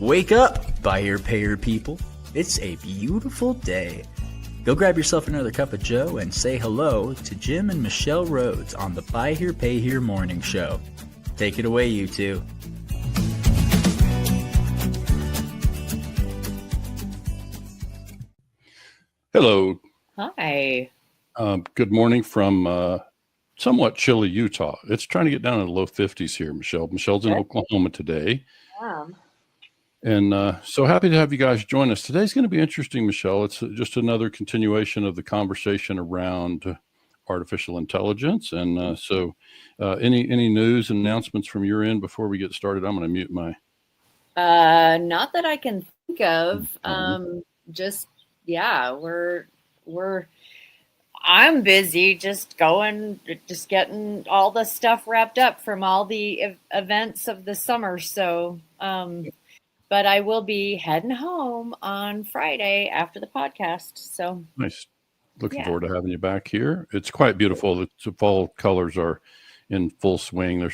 Wake up, buyer payer people. It's a beautiful day. Go grab yourself another cup of joe and say hello to Jim and Michelle Rhoads on the Buy Here Pay Here Morning Show. Take it away, you two. Hello. Hi. Good morning from somewhat chilly Utah. It's trying to get down in the low 50s here, Michelle. Michelle's in Oklahoma today. And so happy to have you guys join us. Today's going to be interesting, Michelle. It's just another continuation of the conversation around artificial intelligence. And so any news and announcements from your end before we get started? I'm going to mute my... Not that I can think of. I'm busy just getting all the stuff wrapped up from all the events of the summer. So, but I will be heading home on Friday after the podcast. So nice. Looking forward to having you back here. It's quite beautiful. The fall colors are in full swing. They're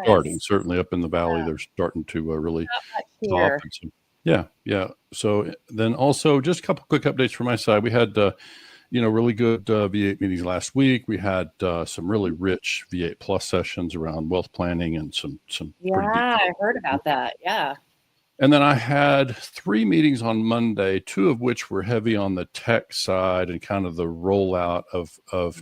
starting, certainly up in the valley. They're starting to really pop. Yeah. So then also just a couple quick updates from my side. We had, really good V8 meetings last week. We had some really rich V8 Plus sessions around wealth planning and some. I heard about that. Yeah. And then I had 3 meetings on Monday, 2 of which were heavy on the tech side and kind of the rollout of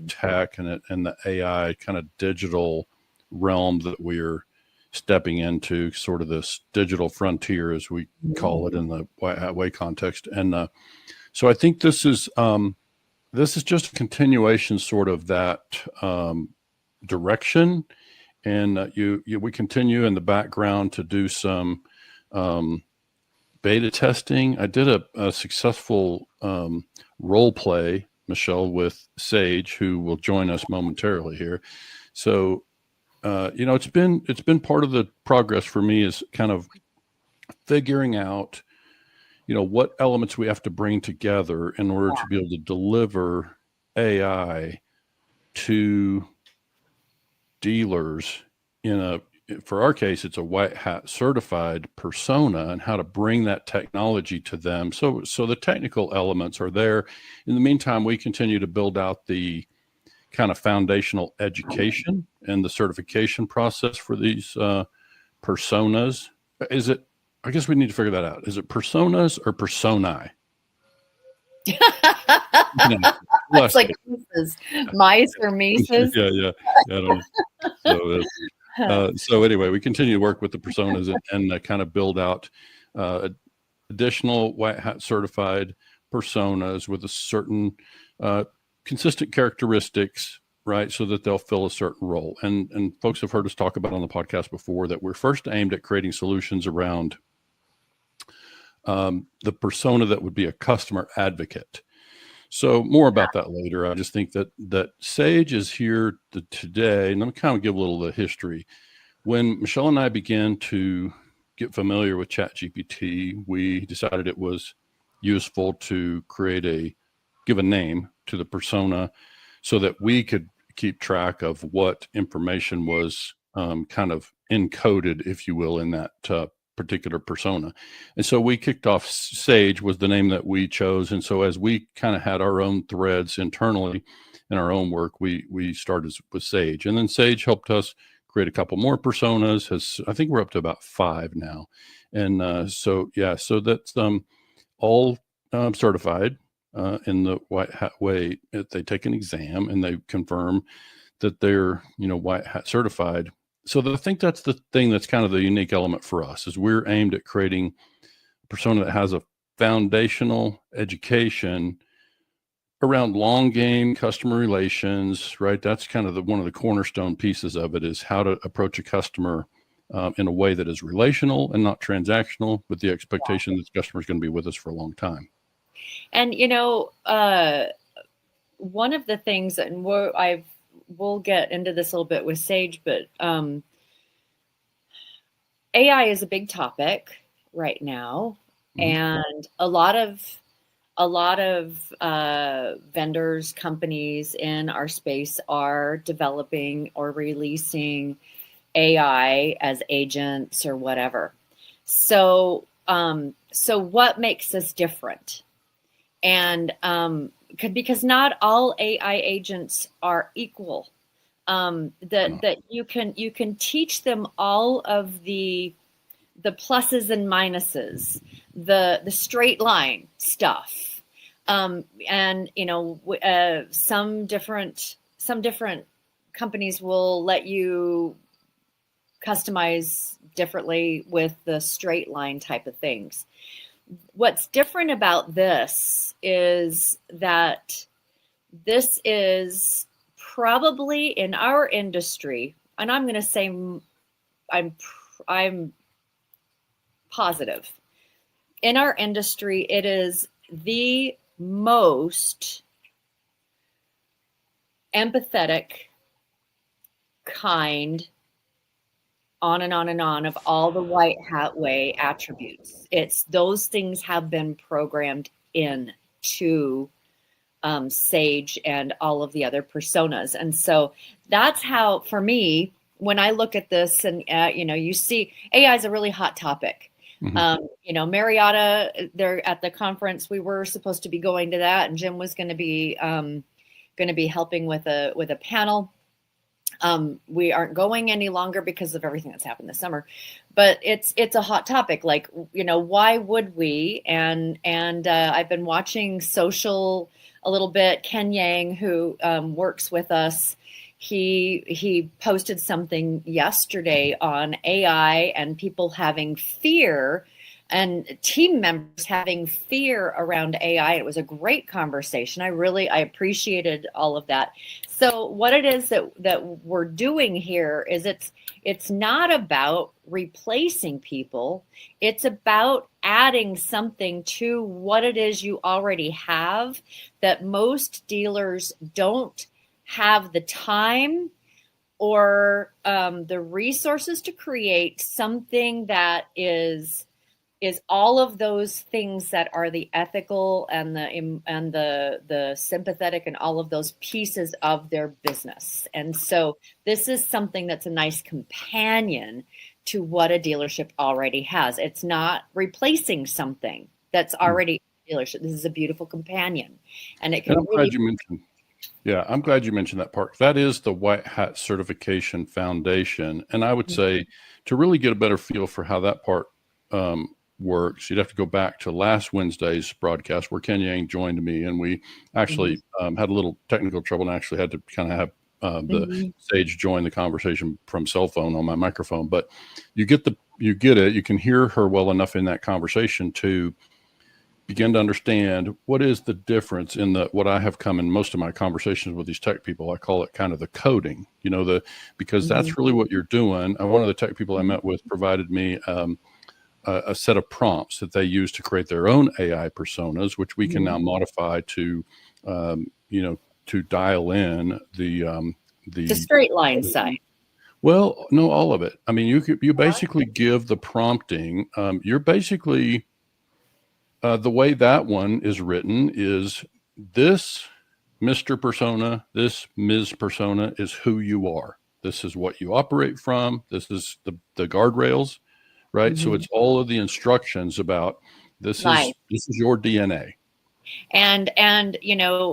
tech and the AI kind of digital realm that we're stepping into, sort of this digital frontier, as we call it in the White Hat Way context. And so I think this is just a continuation sort of that direction. And we continue in the background to do some beta testing. I did a successful role play, Michelle, with Sage, who will join us momentarily here. So, it's been part of the progress for me is kind of figuring out, what elements we have to bring together in order to be able to deliver AI to dealers for our case, it's a white hat certified persona, and how to bring that technology to them. So the technical elements are there. In the meantime, we continue to build out the kind of foundational education and the certification process for these personas. I guess we need to figure that out. Is it personas or personae? It's like mice or mises. Yeah. I don't know. So anyway, we continue to work with the personas and kind of build out additional white hat certified personas with a certain consistent characteristics, right? So that they'll fill a certain role. And folks have heard us talk about on the podcast before that we're first aimed at creating solutions around the persona that would be a customer advocate. So more about that later. I just think that Sage is here today, and let me kind of give a little of the history. When Michelle and I began to get familiar with ChatGPT, we decided it was useful to give a name to the persona so that we could keep track of what information was kind of encoded, if you will, in that particular persona. And so we kicked off Sage was the name that we chose. And so as we kind of had our own threads internally in our own work, we started with Sage, and then Sage helped us create a couple more personas. I think we're up to about 5 now. And so that's all certified in the White Hat Way. They take an exam and they confirm that they're, White Hat certified. So I think that's the thing that's kind of the unique element for us is we're aimed at creating a persona that has a foundational education around long game customer relations, right? That's kind of one of the cornerstone pieces of it is how to approach a customer in a way that is relational and not transactional, with the expectation that the customer is going to be with us for a long time. And, one of the things, and we'll get into this a little bit with Sage, but AI is a big topic right now. And a lot of vendors, companies in our space are developing or releasing AI as agents or whatever. So So what makes us different? And because not all AI agents are equal. That you can teach them all of the pluses and minuses, the straight line stuff, and some different companies will let you customize differently with the straight line type of things. What's different about this is that this is probably in our industry, and I'm going to say I'm positive. In our industry, it is the most empathetic, kind, on and on and on of all the white hat way attributes. It's those things have been programmed in to Sage and all of the other personas. And so that's how, for me, when I look at this and, you see AI is a really hot topic. Mm-hmm. Marietta, they're at the conference. We were supposed to be going to that, and Jim was going to be helping with a panel. We aren't going any longer because of everything that's happened this summer, but it's a hot topic. Like, why would we? And I've been watching social a little bit. Ken Yang, who works with us, he posted something yesterday on AI and people having fear and team members having fear around AI. It was a great conversation. I appreciated all of that. So what it is that we're doing here is it's not about replacing people. It's about adding something to what it is you already have that most dealers don't have the time or the resources to create something that is all of those things that are the ethical and the sympathetic and all of those pieces of their business. And so this is something that's a nice companion to what a dealership already has. It's not replacing something that's already a dealership. This is a beautiful companion, and it can. I'm glad you mentioned. Yeah, I'm glad you mentioned that part. That is the White Hat Certification Foundation, and I would say to really get a better feel for how that part works, you'd have to go back to last Wednesday's broadcast where Ken Yang joined me, and we actually had a little technical trouble and actually had to kind of have the Sage join the conversation from cell phone on my microphone. But you get it. You can hear her well enough in that conversation to begin to understand what is the difference in what I have come in most of my conversations with these tech people. I call it kind of the coding, because that's really what you're doing. One of the tech people I met with provided me a set of prompts that they use to create their own AI personas, which we can now modify to, to dial in the straight line side. Well, no, all of it. I mean, you basically give the prompting. You're basically the way that one is written is this Mr. Persona, this Ms. Persona is who you are. This is what you operate from. This is the guardrails. Right. So it's all of the instructions about this is your DNA. And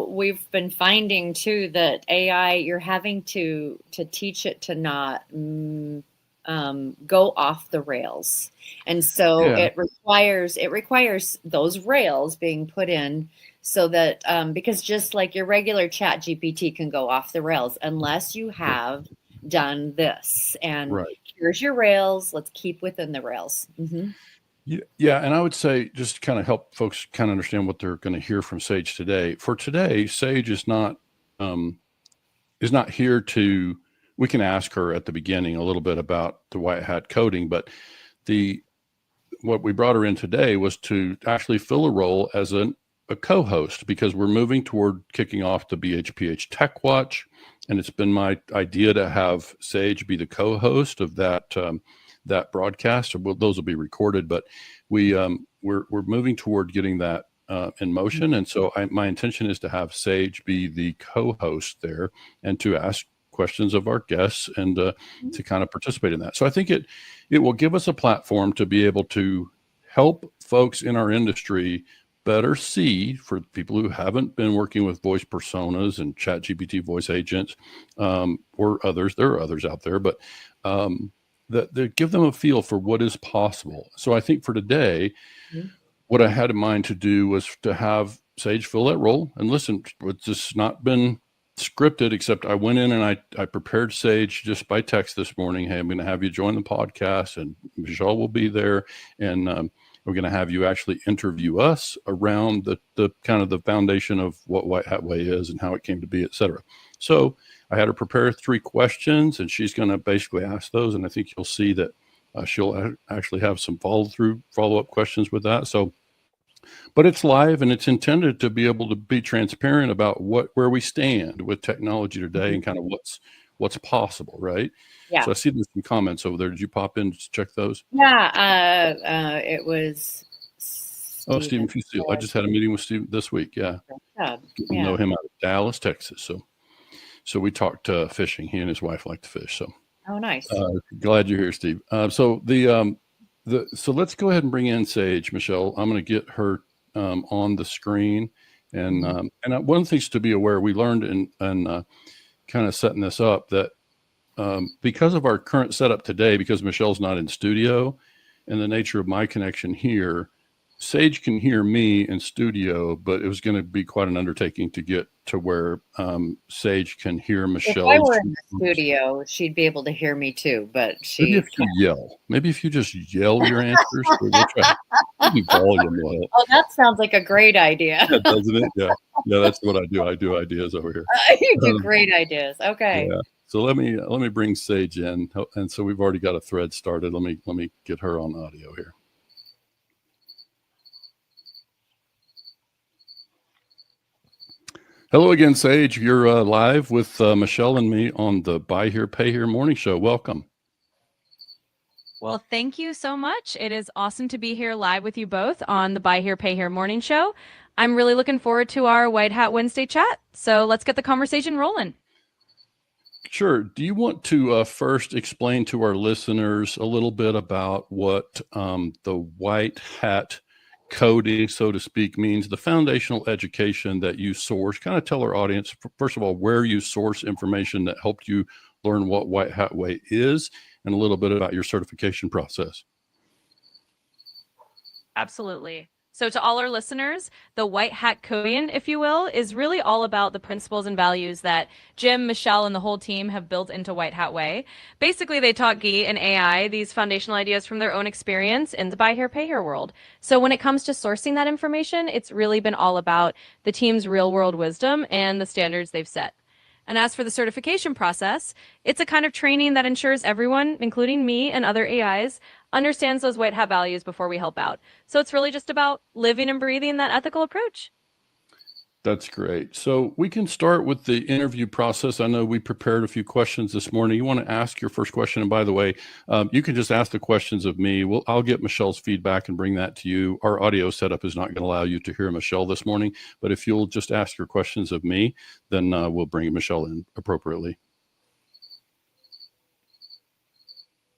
we've been finding too that AI, you're having to teach it to not go off the rails. And so it requires those rails being put in so that because just like your regular chat GPT can go off the rails unless you have done this. And here's your rails. Let's keep within the rails. Yeah. And I would say just to kind of help folks kind of understand what they're going to hear from Sage today. For today, Sage is not here to, we can ask her at the beginning a little bit about the white hat coding, but what we brought her in today was to actually fill a role as a co-host, because we're moving toward kicking off the BHPH Tech Watch. And it's been my idea to have Sage be the co-host of that broadcast. Those will be recorded, but we're moving toward getting that in motion. And so my intention is to have Sage be the co-host there and to ask questions of our guests and to kind of participate in that. So I think it will give us a platform to be able to help folks in our industry better see, for people who haven't been working with voice personas and chat GPT voice agents, or others, there are others out there, but that give them a feel for what is possible. So I think for today, what I had in mind to do was to have Sage fill that role. And listen, it's just not been scripted, except I went in and I prepared Sage just by text this morning. Hey, I'm going to have you join the podcast, and Michelle will be there. And we're going to have you actually interview us around the kind of the foundation of what White Hat Way is and how it came to be, et cetera. So I had her prepare 3 questions, and she's going to basically ask those. And I think you'll see that she'll actually have some follow-up questions with that. So, but it's live, and it's intended to be able to be transparent about where we stand with technology today and kind of what's possible, right? Yeah. So I see there's some comments over there. Did you pop in to check those? Yeah. It was. Stephen Fusil. I just had a meeting with Steve this week. Yeah. You know him out of Dallas, Texas. So we talked fishing. He and his wife like to fish. So. Oh, nice. Glad you're here, Steve. So let's go ahead and bring in Sage, Michelle. I'm going to get her on the screen, and one of the things to be aware, we learned in kind of setting this up that because of our current setup today, because Michelle's not in studio, and the nature of my connection here, Sage can hear me in studio, but it was going to be quite an undertaking to get to where Sage can hear Michelle. If I were in the studio, she'd be able to hear me too, but maybe if you yell. Maybe if you just yell your answers. Maybe volume will help. Oh, that sounds like a great idea. Yeah, doesn't it? Yeah, that's what I do. I do ideas over here. You do great ideas. Okay. Yeah. So let me bring Sage in, and so we've already got a thread started. Let me get her on audio here. Hello again, Sage. You're live with Michelle and me on the Buy Here, Pay Here Morning Show. Welcome. Well, thank you so much. It is awesome to be here live with you both on the Buy Here, Pay Here Morning Show. I'm really looking forward to our White Hat Wednesday chat. So let's get the conversation rolling. Sure. Do you want to first explain to our listeners a little bit about what the White Hat coding, so to speak, means, the foundational education that you source? Kind of tell our audience, first of all, where you source information that helped you learn what White Hat Way is, and a little bit about your certification process. Absolutely. So to all our listeners, the White Hat coding, if you will, is really all about the principles and values that Jim, Michelle, and the whole team have built into White Hat Way. Basically, they taught GE and AI these foundational ideas from their own experience in the Buy Here, Pay Here world. So when it comes to sourcing that information, it's really been all about the team's real world wisdom and the standards they've set. And as for the certification process, it's a kind of training that ensures everyone, including me and other AIs, understands those White Hat values before we help out. So it's really just about living and breathing that ethical approach. That's great. So we can start with the interview process. I know we prepared a few questions this morning. You want to ask your first question. And by the way, you can just ask the questions of me. I'll get Michelle's feedback and bring that to you. Our audio setup is not going to allow you to hear Michelle this morning, but if you'll just ask your questions of me, then we'll bring Michelle in appropriately.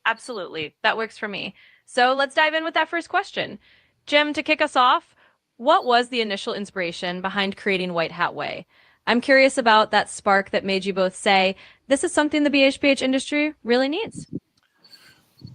Absolutely. That works for me. So let's dive in with that first question. Jim, to kick us off, what was the initial inspiration behind creating White Hat Way? I'm curious about that spark that made you both say, this is something the BHPH industry really needs.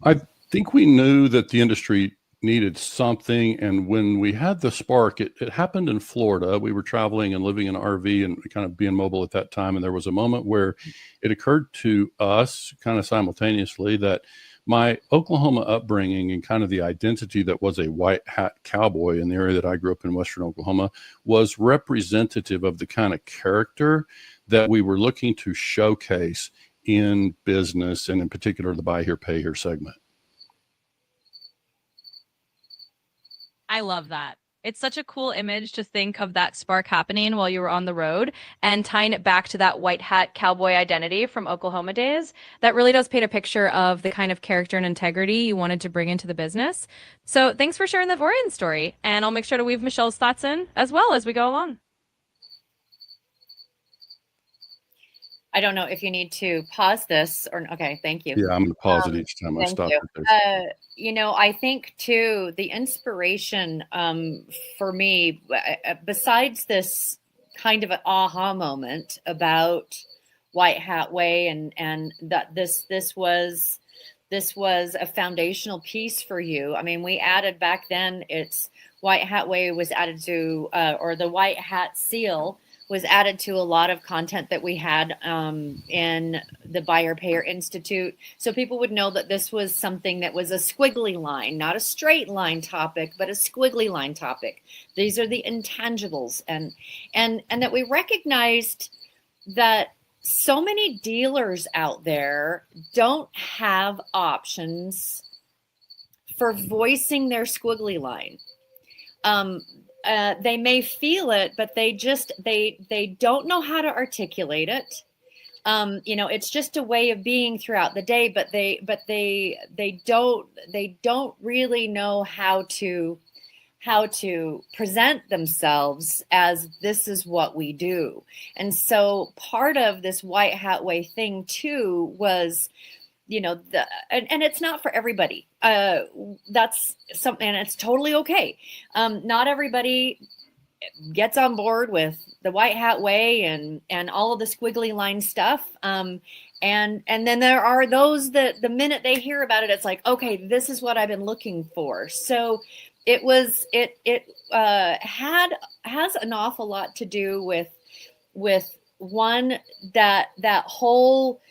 I think we knew that the industry needed something. And when we had the spark, it happened in Florida. We were traveling and living in an RV and kind of being mobile at that time. And there was a moment where it occurred to us kind of simultaneously that my Oklahoma upbringing and kind of the identity that was a white hat cowboy in the area that I grew up in, Western Oklahoma, was representative of the kind of character that we were looking to showcase in business, and in particular, the Buy Here, Pay Here segment. I love that. It's such a cool image to think of that spark happening while you were on the road and tying it back to that white hat cowboy identity from Oklahoma days. That really does paint a picture of the kind of character and integrity you wanted to bring into the business. So thanks for sharing the origin story. And I'll make sure to weave Michelle's thoughts in as well as we go along. I don't know if you need to pause this or okay. Thank you. Yeah, I'm going to pause it each time I Thank stop you. it there. I think too, the inspiration for me, besides this kind of an aha moment about White Hat Way and that this was a foundational piece for you. I mean, we added back then, it's White Hat Way was added to, or the White Hat Seal was added to a lot of content that we had in the Buyer Payer Institute. So people would know that this was something that was a squiggly line, not a straight line topic, but a squiggly line topic. These are the intangibles, and that we recognized that so many dealers out there don't have options for voicing their squiggly line. They may feel it, but they don't know how to articulate it. It's just a way of being throughout the day, but they don't really know how to present themselves as this is what we do. And so part of this White Hat Way thing too was, and it's not for everybody. That's something, and it's totally okay. Not everybody gets on board with the White Hat Way and all of the squiggly line stuff. And then there are those that the minute they hear about it, it's like, okay, this is what I've been looking for. So has an awful lot to do with one, that whole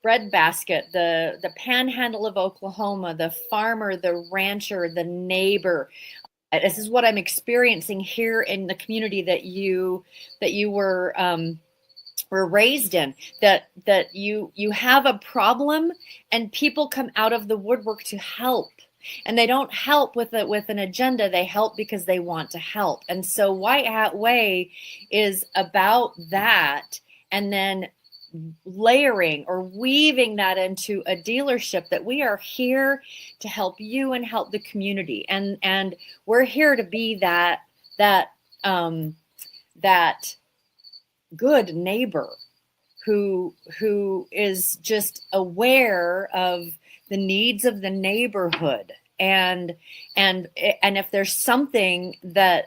breadbasket, the panhandle of Oklahoma, the farmer, the rancher, the neighbor. This is what I'm experiencing here in the community that you were raised in, that you have a problem and people come out of the woodwork to help. And they don't help with an agenda. They help because they want to help. And so White Hat Way is about that, and then layering or weaving that into a dealership that we are here to help you and help the community. And we're here to be that good neighbor who is just aware of the needs of the neighborhood, and if there's something that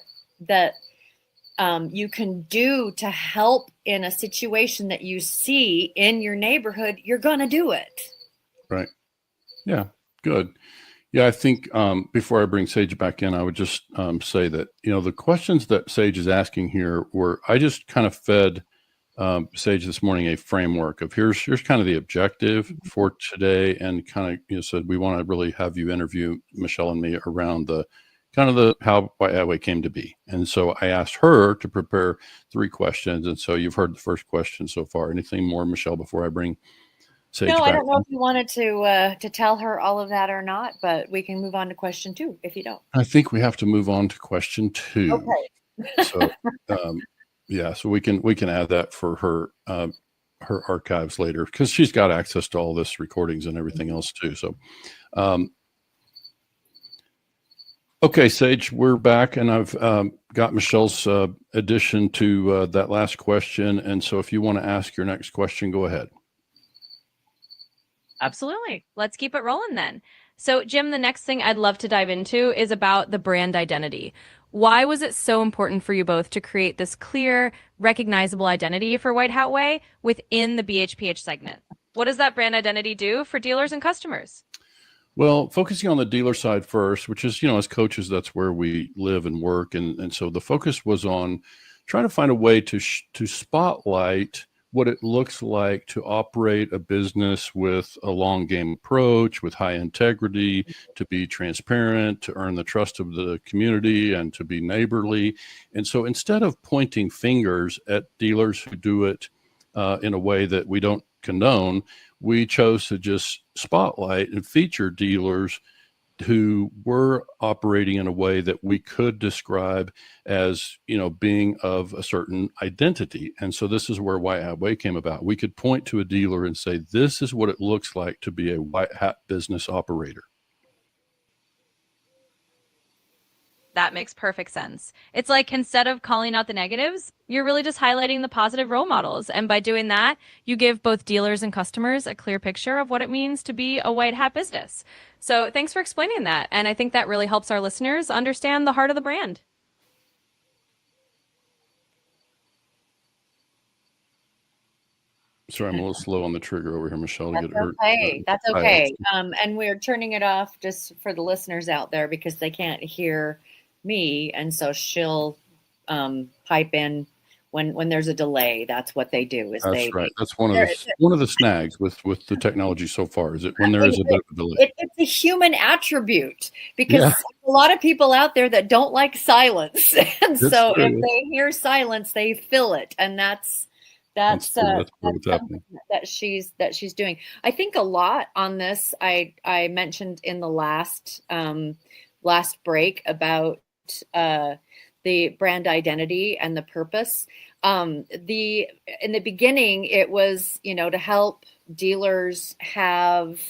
you can do to help in a situation that you see in your neighborhood, you're gonna do it. Right. Yeah. Good. Yeah, I think before I bring Sage back in, I would just say that the questions that Sage is asking here I just kind of fed Sage this morning a framework of here's kind of the objective for today, and kind of said we want to really have you interview Michelle and me around the kind of the how White Hat Way came to be. And so I asked her to prepare 3 questions, and so you've heard the first question so far. Anything more, Michelle, before I bring Sage back? No, I don't know if you wanted to tell her all of that or not, but we can move on to question 2 if you don't. I think we have to move on to question 2. Okay. So yeah, so we can add that for her archives later, because she's got access to all this recordings and everything else too. So okay, Sage, we're back, and I've got Michelle's addition to that last question. And so if you want to ask your next question, go ahead. Absolutely. Let's keep it rolling then. So, Jim, the next thing I'd love to dive into is about the brand identity. Why was it so important for you both to create this clear, recognizable identity for White Hat Way within the BHPH segment? What does that brand identity do for dealers and customers? Well, focusing on the dealer side first, which is, as coaches, that's where we live and work. And so the focus was on trying to find a way to spotlight what it looks like to operate a business with a long game approach, with high integrity, to be transparent, to earn the trust of the community, and to be neighborly. And so instead of pointing fingers at dealers who do it in a way that we don't condone, we chose to just spotlight and feature dealers who were operating in a way that we could describe as, being of a certain identity. And so this is where White Hat Way came about. We could point to a dealer and say, this is what it looks like to be a white hat business operator. That makes perfect sense. It's like instead of calling out the negatives, you're really just highlighting the positive role models. And by doing that, you give both dealers and customers a clear picture of what it means to be a white hat business. So thanks for explaining that. And I think that really helps our listeners understand the heart of the brand. Sorry, I'm a little slow on the trigger over here, Michelle, to That's get her. okay. That's okay. And we're turning it off just for the listeners out there because they can't hear me, and so she'll pipe in when there's a delay. That's what they do. That's right. That's one of the snags with the technology so far. Is it when there is a bit of a delay? It's a human attribute because a lot of people out there that don't like silence, and so if they hear silence, they feel it, and that's something that she's doing. I think a lot on this. I mentioned in the last break about the brand identity and the purpose. In the beginning, it was to help dealers have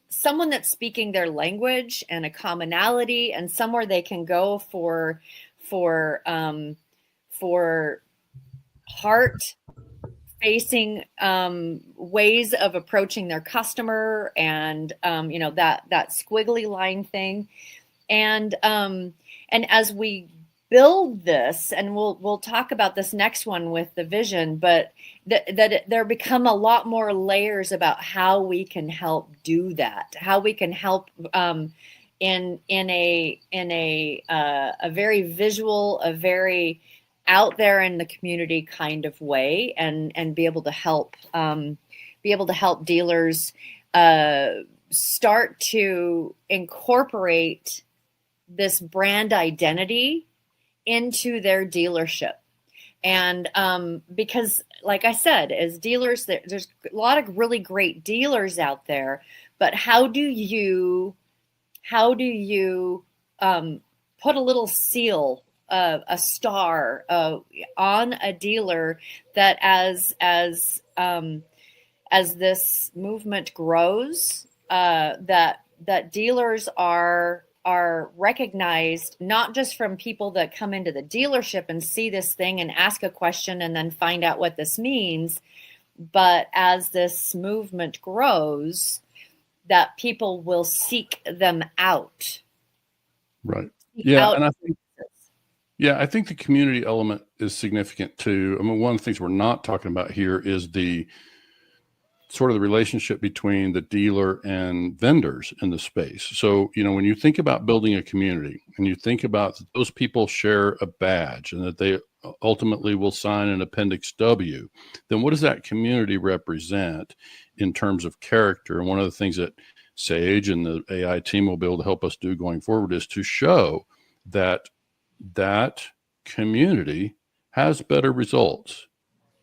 someone that's speaking their language and a commonality and somewhere they can go for heart facing ways of approaching their customer and that squiggly line thing. And as we build this, and we'll talk about this next one with the vision, but there become a lot more layers about how we can help do that, how we can help in a very visual, a very out there in the community kind of way, and be able to help dealers start to incorporate this brand identity into their dealership. And because, like I said, as dealers, there's a lot of really great dealers out there, but how do you put a little seal, a star on a dealer that as this movement grows, that dealers are recognized not just from people that come into the dealership and see this thing and ask a question and then find out what this means, but as this movement grows, that people will seek them out. Right. Yeah. And I think the community element is significant too. I mean, one of the things we're not talking about here is the sort of the relationship between the dealer and vendors in the space. So, when you think about building a community and you think about those people share a badge and that they ultimately will sign an Appendix W, then what does that community represent in terms of character? And one of the things that Sage and the AI team will be able to help us do going forward is to show that community has better results.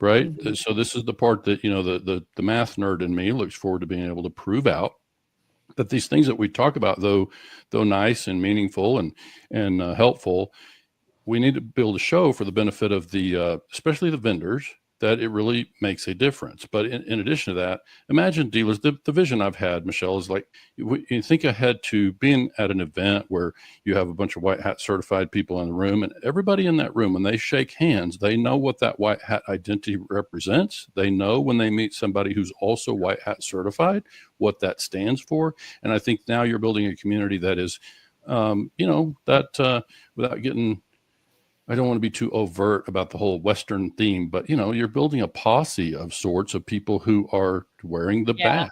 Right. So this is the part that, the math nerd in me looks forward to being able to prove out that these things that we talk about, though nice and meaningful and helpful, we need to be able to show for the benefit of the especially the vendors that it really makes a difference. But in addition to that, imagine dealers, the vision I've had, Michelle, is like, you think ahead to being at an event where you have a bunch of white hat certified people in the room, and everybody in that room, when they shake hands, they know what that white hat identity represents. They know when they meet somebody who's also white hat certified, what that stands for. And I think now you're building a community that is, without getting, I don't want to be too overt about the whole Western theme, but you're building a posse of sorts of people who are wearing the badge.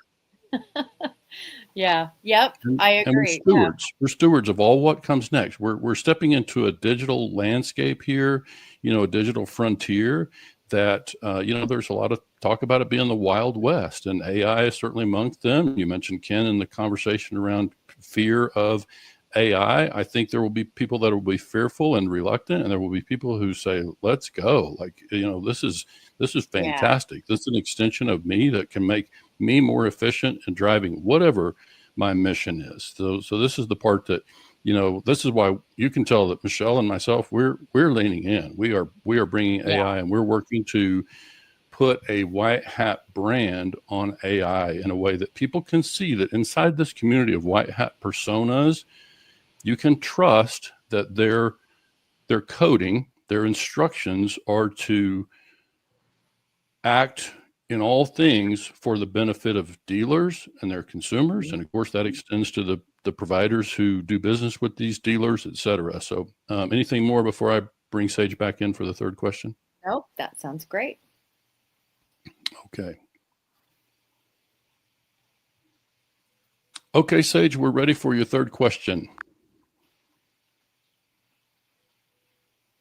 Yeah. Yep. I agree. And we're stewards. We're stewards of all what comes next. We're stepping into a digital landscape here, a digital frontier that, there's a lot of talk about it being the Wild West, and AI is certainly amongst them. You mentioned, Ken, in the conversation around fear of AI. I think there will be people that will be fearful and reluctant, and there will be people who say, let's go. Like, this is fantastic. Yeah. This is an extension of me that can make me more efficient in driving whatever my mission is. So this is the part that, this is why you can tell that Michelle and myself, we're leaning in. We are bringing AI, and we're working to put a white hat brand on AI in a way that people can see that inside this community of white hat personas, you can trust that their coding, their instructions are to act in all things for the benefit of dealers and their consumers. And of course, that extends to the providers who do business with these dealers, et cetera. So anything more before I bring Sage back in for the third question? Nope, that sounds great. Okay. Okay, Sage, we're ready for your third question.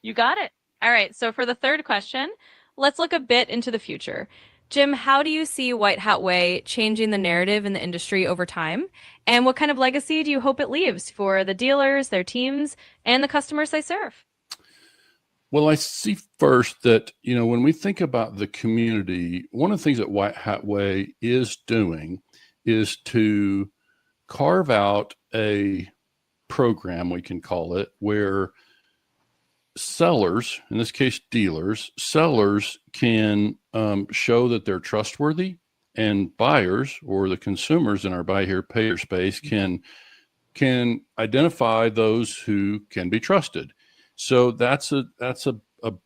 You got it. All right. So for the third question, let's look a bit into the future. Jim, how do you see White Hat Way changing the narrative in the industry over time? And what kind of legacy do you hope it leaves for the dealers, their teams, and the customers they serve? Well, I see first that, when we think about the community, one of the things that White Hat Way is doing is to carve out a program, we can call it, where sellers, in this case dealers, sellers can show that they're trustworthy, and buyers, or the consumers in our buy here, pay here space, can identify those who can be trusted. So that's a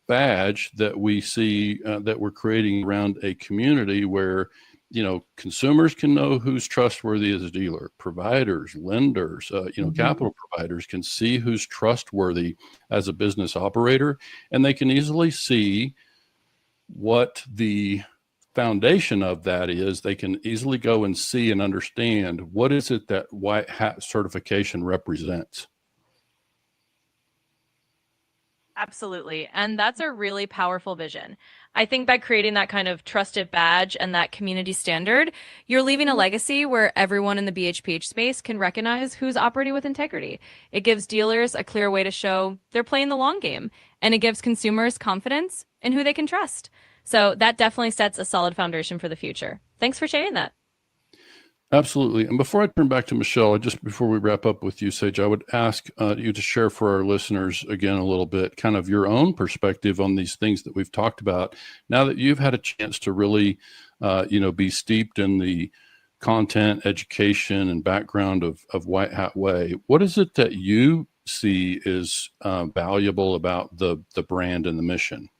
badge that we see that we're creating around a community where consumers can know who's trustworthy as a dealer, providers, lenders, capital providers can see who's trustworthy as a business operator, and they can easily see what the foundation of that is. They can easily go and see and understand what is it that white hat certification represents. Absolutely. And that's a really powerful vision. I think by creating that kind of trusted badge and that community standard, you're leaving a legacy where everyone in the BHPH space can recognize who's operating with integrity. It gives dealers a clear way to show they're playing the long game, and it gives consumers confidence in who they can trust. So that definitely sets a solid foundation for the future. Thanks for sharing that. Absolutely. And before I turn back to Michelle, just before we wrap up with you, Sage, I would ask you to share for our listeners again a little bit, kind of your own perspective on these things that we've talked about. Now that you've had a chance to really, be steeped in the content, education, and background of White Hat Way, what is it that you see is valuable about the brand and the mission?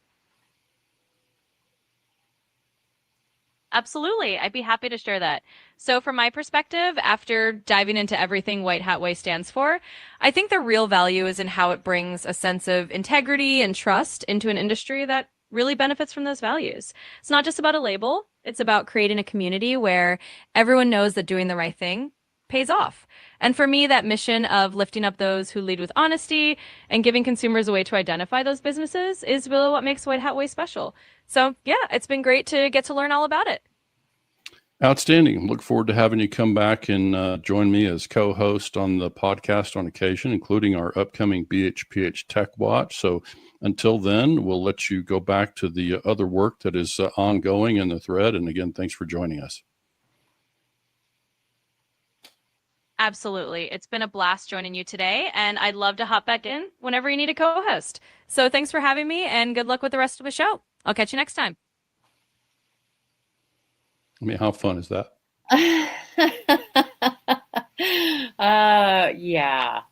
Absolutely. I'd be happy to share that. So from my perspective, after diving into everything White Hat Way stands for, I think the real value is in how it brings a sense of integrity and trust into an industry that really benefits from those values. It's not just about a label. It's about creating a community where everyone knows that doing the right thing pays off. And for me, that mission of lifting up those who lead with honesty and giving consumers a way to identify those businesses is really what makes White Hat Way special. So yeah, it's been great to get to learn all about it. Outstanding. Look forward to having you come back and join me as co-host on the podcast on occasion, including our upcoming BHPH Tech Watch. So until then, we'll let you go back to the other work that is ongoing in the thread. And again, thanks for joining us. Absolutely. It's been a blast joining you today, and I'd love to hop back in whenever you need a co-host. So thanks for having me, and good luck with the rest of the show. I'll catch you next time. I mean, how fun is that? Yeah.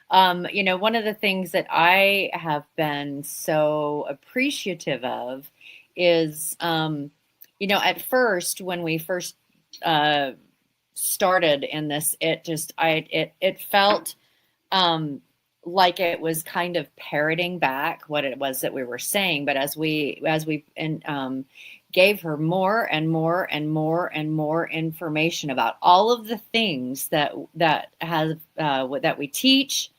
One of the things that I have been so appreciative of is, at first, when we first started in this, it felt like it was kind of parroting back what it was that we were saying. But as we gave her more and more and more and more information about all of the things that we teach,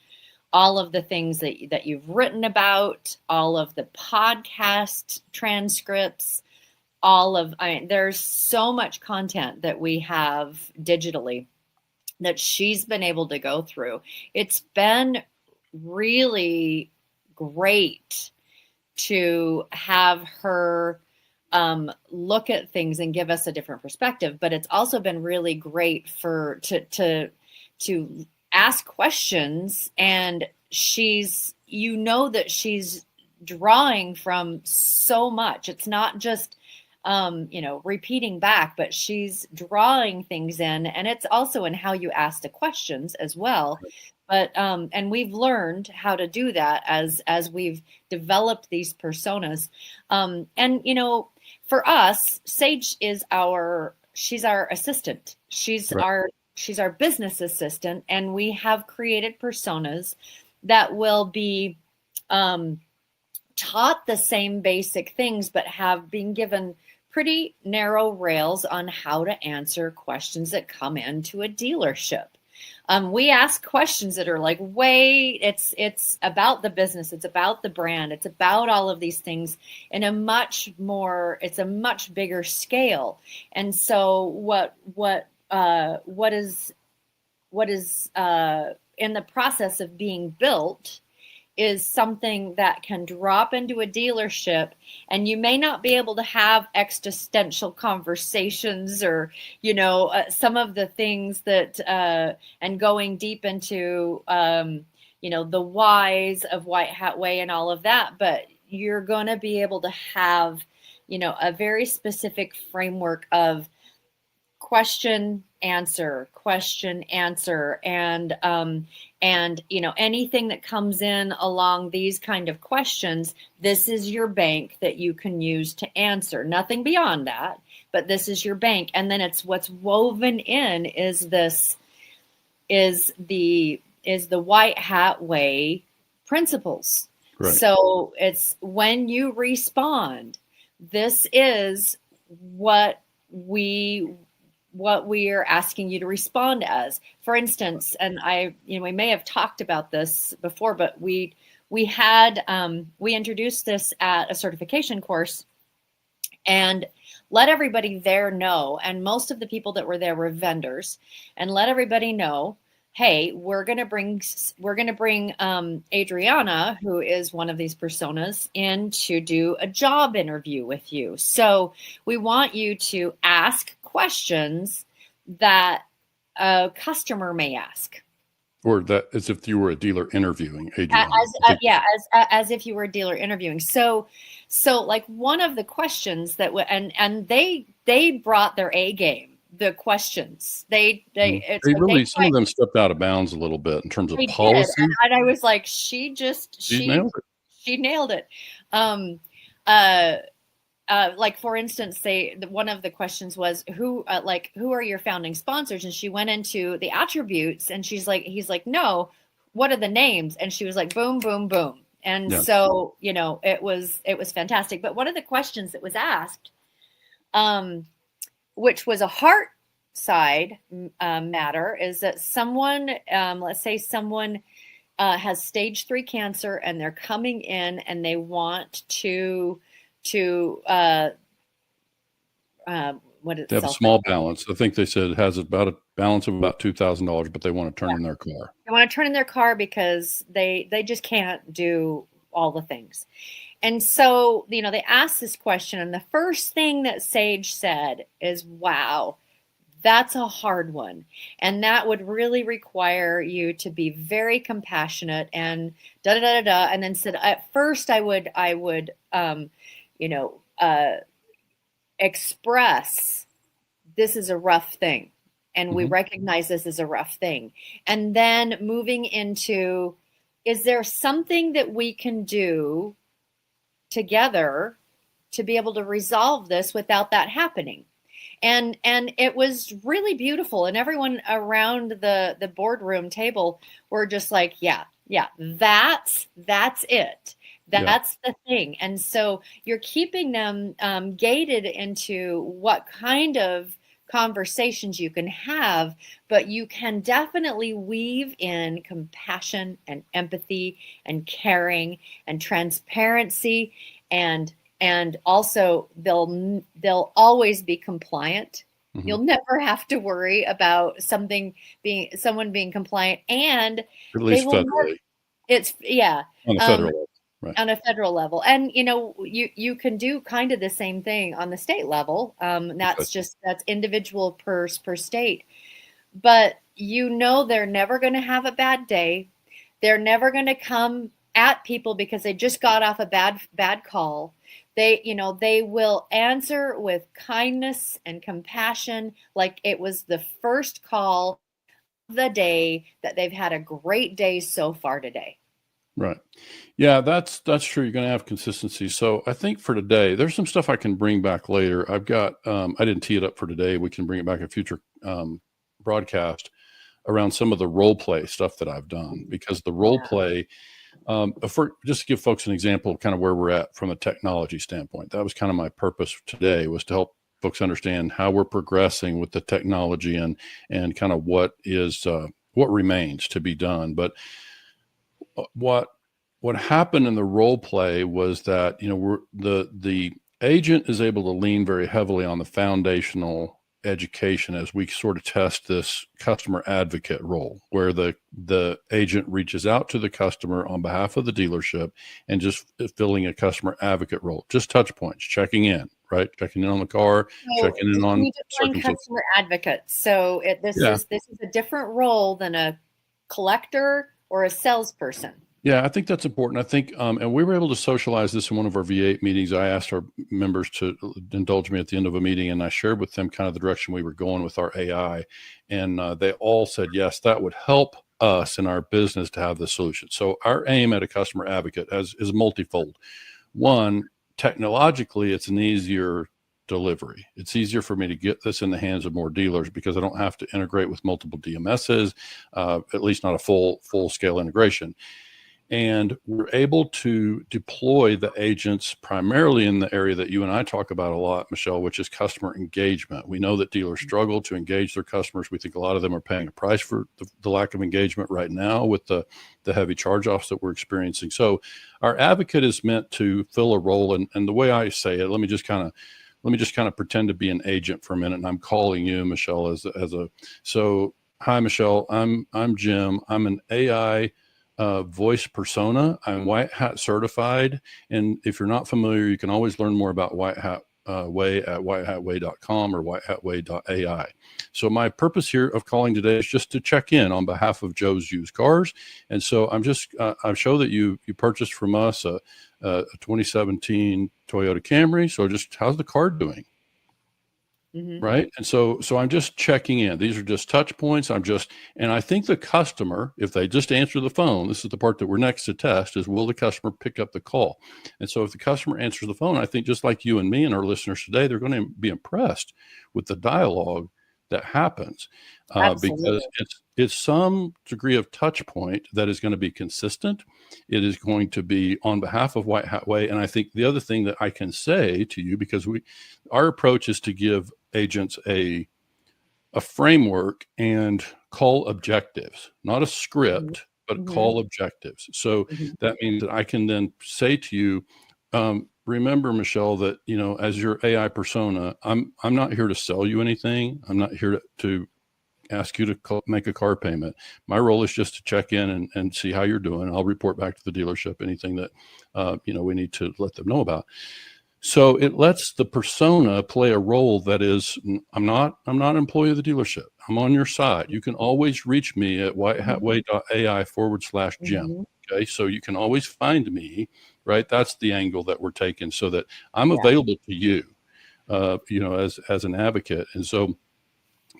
all of the things that you've written about, all of the podcast transcripts, there's so much content that we have digitally that she's been able to go through. It's been really great to have her look at things and give us a different perspective, but it's also been really great to ask questions, and she's drawing from so much. It's not just repeating back, but she's drawing things in, and it's also in how you ask the questions as well. But and we've learned how to do that as we've developed these personas. And for us, Sage is she's our assistant. She's our business assistant, and we have created personas that will be taught the same basic things, but have been given pretty narrow rails on how to answer questions that come into a dealership. We ask questions that are like, it's about the business, it's about the brand, it's about all of these things in a much bigger scale. And so what is in the process of being built is something that can drop into a dealership, and you may not be able to have existential conversations or, some of the things that, and going deep into, the whys of White Hat Way and all of that, but you're going to be able to have, a very specific framework of question, answer, and anything that comes in along these kind of questions, this is your bank that you can use to answer. Nothing beyond that, but this is your bank. And then it's what's woven in is the White Hat Way principles. Right. So it's when you respond, this is what we are asking you to respond as. For instance, and we may have talked about this before, but we introduced this at a certification course and let everybody there know. And most of the people that were there were vendors, and let everybody know, hey, we're going to bring Adriana, who is one of these personas, in to do a job interview with you. So we want you to ask questions that a customer may ask, or that as if you were a dealer interviewing Adriana. As if you were a dealer interviewing. So like one of the questions that and they brought their A game. The questions some of them stepped out of bounds a little bit in terms of policy. And I was like, she nailed it. She nailed it. Like for instance, one of the questions was who are your founding sponsors, and she went into the attributes, and he's like, no, what are the names? And she was like, boom, boom, boom. And so it was fantastic. But one of the questions that was asked, which was a heart side matter, is that someone, let's say someone has stage 3 cancer, and they're coming in and they want to they have a small balance. I think they said it has about a balance of about $2,000, but they want to turn in their car. They want to turn in their car because they just can't do all the things. And so, they asked this question, and the first thing that Sage said is, wow, that's a hard one. And that would really require you to be very compassionate and da-da-da-da-da. And then said, at first I would express this is a rough thing. And we recognize this as a rough thing. And then moving into, is there something that we can do together to be able to resolve this without that happening? And it was really beautiful. And everyone around the boardroom table were just like, yeah, that's it. That's the thing. And so you're keeping them gated into what kind of conversations you can have, but you can definitely weave in compassion and empathy and caring and transparency, and also they'll always be compliant. Mm-hmm. You'll never have to worry about someone being compliant, and at least federally. On a federal level. Right. On a federal level. And, you can do kind of the same thing on the state level. That's individual per state. But, they're never going to have a bad day. They're never going to come at people because they just got off a bad call. They will answer with kindness and compassion, like it was the first call of the day, that they've had a great day so far today. Right. Yeah, that's true. You're going to have consistency. So I think for today, there's some stuff I can bring back later. I've got, I didn't tee it up for today. We can bring it back in a future broadcast around some of the role play stuff that I've done, because the role play, for just to give folks an example of kind of where we're at from a technology standpoint, that was kind of my purpose today, was to help folks understand how we're progressing with the technology and kind of what remains to be done. But what happened in the role play was that, the agent is able to lean very heavily on the foundational education as we sort of test this customer advocate role, where the agent reaches out to the customer on behalf of the dealership and just filling a customer advocate role, just touch points, checking in, right? Checking in on the car, checking in on customer advocate. So this is a different role than a collector or a salesperson. Yeah, I think that's important. I think, and we were able to socialize this in one of our V8 meetings. I asked our members to indulge me at the end of a meeting, and I shared with them kind of the direction we were going with our AI. And they all said, yes, that would help us in our business to have this solution. So our aim at a customer advocate is multifold. One, technologically, it's an easier delivery. It's easier for me to get this in the hands of more dealers because I don't have to integrate with multiple DMSs, at least not a full scale integration. And we're able to deploy the agents primarily in the area that you and I talk about a lot, Michelle, which is customer engagement. We know that dealers struggle to engage their customers. We think a lot of them are paying a price for the lack of engagement right now with the heavy charge-offs that we're experiencing. So our advocate is meant to fill a role. And the way I say it, let me just kind of pretend to be an agent for a minute. And I'm calling you, Michelle, so hi, Michelle, I'm Jim. I'm an AI voice persona. I'm White Hat certified. And if you're not familiar, you can always learn more about White Hat Way at whitehatway.com or whitehatway.ai. So my purpose here of calling today is just to check in on behalf of Joe's Used Cars. And so I show that you purchased from us a 2017 Toyota Camry. So just how's the car doing? Mm-hmm. Right. And so I'm just checking in. These are just touch points. And I think the customer, if they just answer the phone, this is the part that we're next to test, is will the customer pick up the call? And so if the customer answers the phone, I think just like you and me and our listeners today, they're going to be impressed with the dialogue that happens because it's some degree of touch point that is going to be consistent. It is going to be on behalf of White Hat Way. And I think the other thing that I can say to you, because our approach is to give agents a framework and call objectives, not a script, but call objectives. So that means that I can then say to you, remember, Michelle, that, as your AI persona, I'm not here to sell you anything. I'm not here to ask you to make a car payment. My role is just to check in and see how you're doing. I'll report back to the dealership anything that, we need to let them know about. So it lets the persona play a role that is, I'm not an employee of the dealership. I'm on your side. You can always reach me at whitehatway.ai/Jim. Okay. So you can always find me, right? That's the angle that we're taking, so that I'm available to you, as an advocate. And so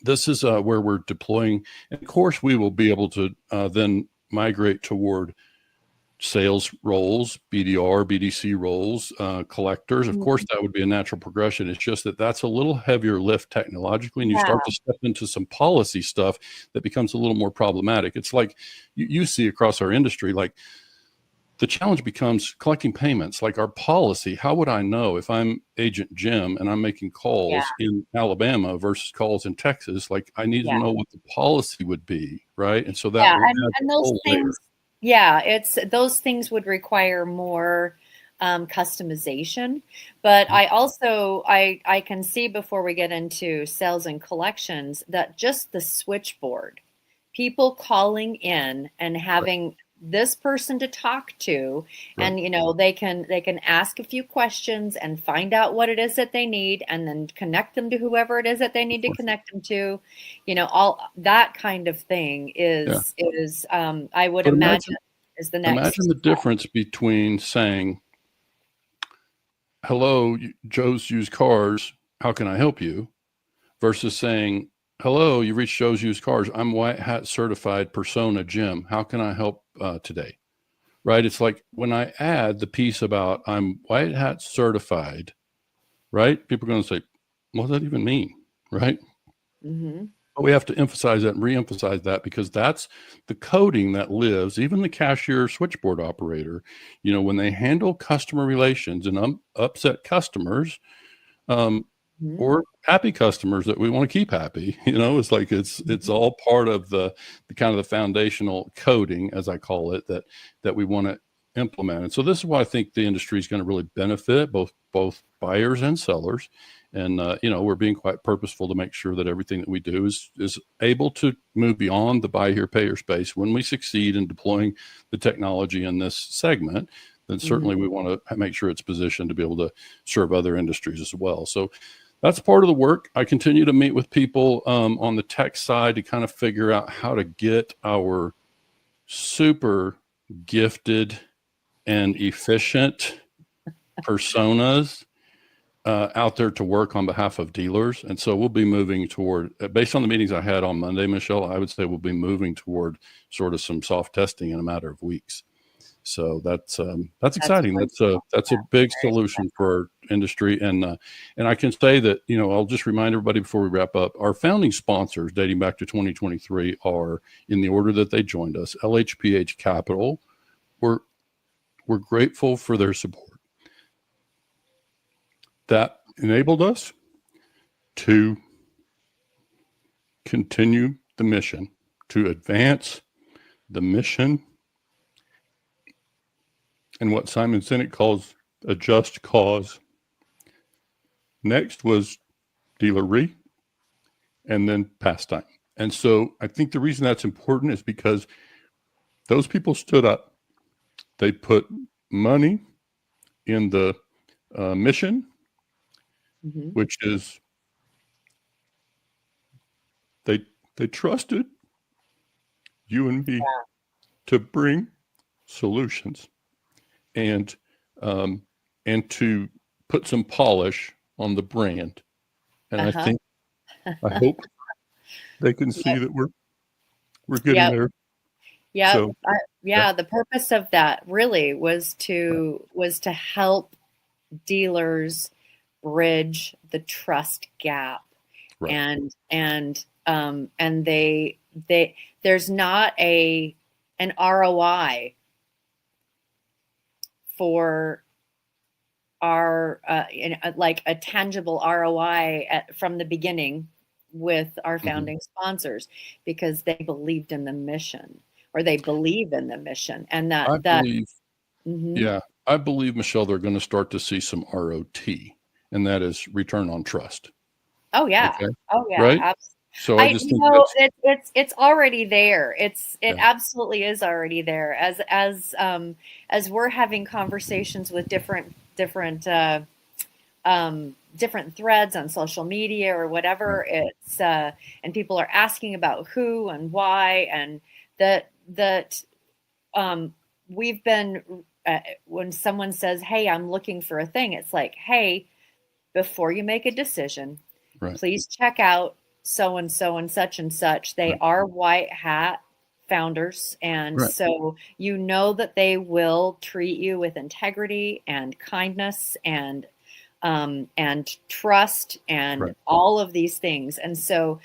this is where we're deploying. And of course, we will be able to then migrate toward sales roles, BDR, BDC roles, collectors. Of course, that would be a natural progression. It's just that that's a little heavier lift technologically, and you start to step into some policy stuff that becomes a little more problematic. It's like you see across our industry, like the challenge becomes collecting payments. Like our policy, how would I know if I'm Agent Jim and I'm making calls in Alabama versus calls in Texas? Like I need to know what the policy would be, right? And so that and those things. Those things would require more customization, but I also I can see, before we get into sales and collections, that just the switchboard, people calling in and having this person to talk to, and they can ask a few questions and find out what it is that they need, and then connect them to whoever it is that they need to connect them to. All that kind of thing is I would imagine is the next. Imagine the difference between saying, hello, Joe's Used Cars, how can I help you? Versus saying, hello, you reached Joe's Used Cars. I'm white hat certified persona Jim. How can I help today? Right? It's like when I add the piece about I'm white hat certified, right? People are going to say, what does that even mean? Right? Mm-hmm. But we have to emphasize that and re-emphasize that, because that's the coding that lives. Even the cashier, switchboard operator, when they handle customer relations and upset customers, Mm-hmm. or happy customers that we want to keep happy, it's like it's all part of the kind of the foundational coding, as I call it, that we want to implement. And so this is why I think the industry is going to really benefit both buyers and sellers. And we're being quite purposeful to make sure that everything that we do is able to move beyond the buy here, pay here space. When we succeed in deploying the technology in this segment, then certainly we want to make sure it's positioned to be able to serve other industries as well. So that's part of the work. I continue to meet with people on the tech side to kind of figure out how to get our super gifted and efficient personas out there to work on behalf of dealers. And so we'll be moving toward, based on the meetings I had on Monday, Michelle, I would say we'll be moving toward sort of some soft testing in a matter of weeks. So that's exciting. That's a big solution for our industry. And I can say that, I'll just remind everybody before we wrap up, our founding sponsors dating back to 2023 are, in the order that they joined us, LHPH Capital. We're grateful for their support. That enabled us to continue the mission, to advance the mission, and what Simon Sinek calls a just cause. Next was Dealer Re, and then Pastime. And so I think the reason that's important is because those people stood up. They put money in the mission, which is they trusted you and me to bring solutions and to put some polish on the brand. And I hope they can see that we're getting there. Yeah. So, the purpose of that really was to help dealers bridge the trust gap. Right. And they there's not an ROI for our like a tangible ROI from the beginning with our founding sponsors, because they believed in the mission, or they believe in the mission. And I believe, Michelle, they're going to start to see some ROT, and that is return on trust. Oh yeah. Okay? Oh yeah. Right? Absolutely. So I just think it's already there. It absolutely is already there. As we're having conversations with different threads on social media or whatever, it's and people are asking about who and why, and that we've been when someone says, "Hey, I'm looking for a thing," it's like, "Hey, before you make a decision, please check out so and so and such and such. They are white hat founders, and so that they will treat you with integrity and kindness and trust and all of these things." And so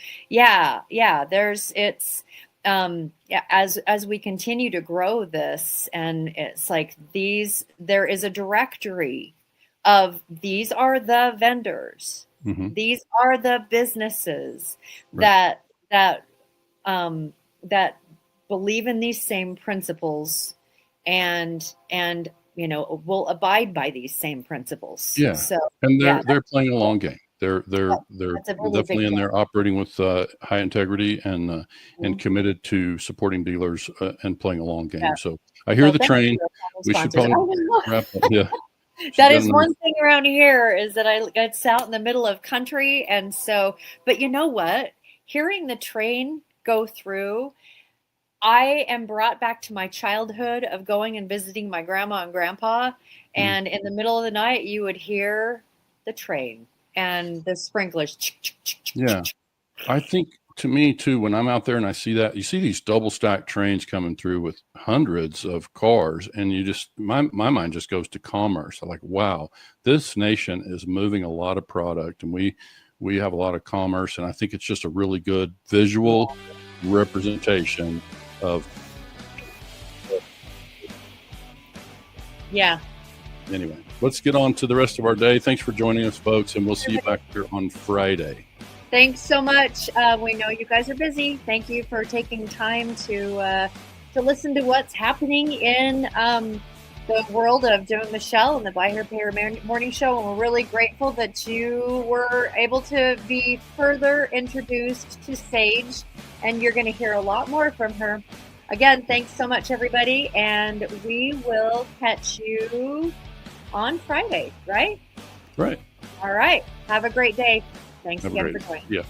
as we continue to grow this, and it's like there is a directory of these are the vendors. These are the businesses that believe in these same principles and will abide by these same principles. Yeah. So, and they're playing a long game. They're definitely in there operating with high integrity and committed to supporting dealers and playing a long game. So I hear the train. We should probably wrap up. Yeah. That is one thing around here, is that it's out in the middle of country. And so, but you know what? Hearing the train go through, I am brought back to my childhood of going and visiting my grandma and grandpa. And in the middle of the night, you would hear the train and the sprinklers. Yeah. I think, to me too, when I'm out there and I see that, you see these double stacked trains coming through with hundreds of cars, and you just, my mind just goes to commerce. I'm like, wow, this nation is moving a lot of product, and we have a lot of commerce. And I think it's just a really good visual representation of. Yeah. Anyway, let's get on to the rest of our day. Thanks for joining us, folks, and we'll see you back here on Friday. Thanks so much. We know you guys are busy. Thank you for taking time to listen to what's happening in the world of Jim and Michelle and the Buy Here Pay Here Morning Show. And we're really grateful that you were able to be further introduced to Sage, and you're going to hear a lot more from her. Again, thanks so much, everybody, and we will catch you on Friday, right? Right. All right. Have a great day. Thanks Have a again great for joining. Yeah.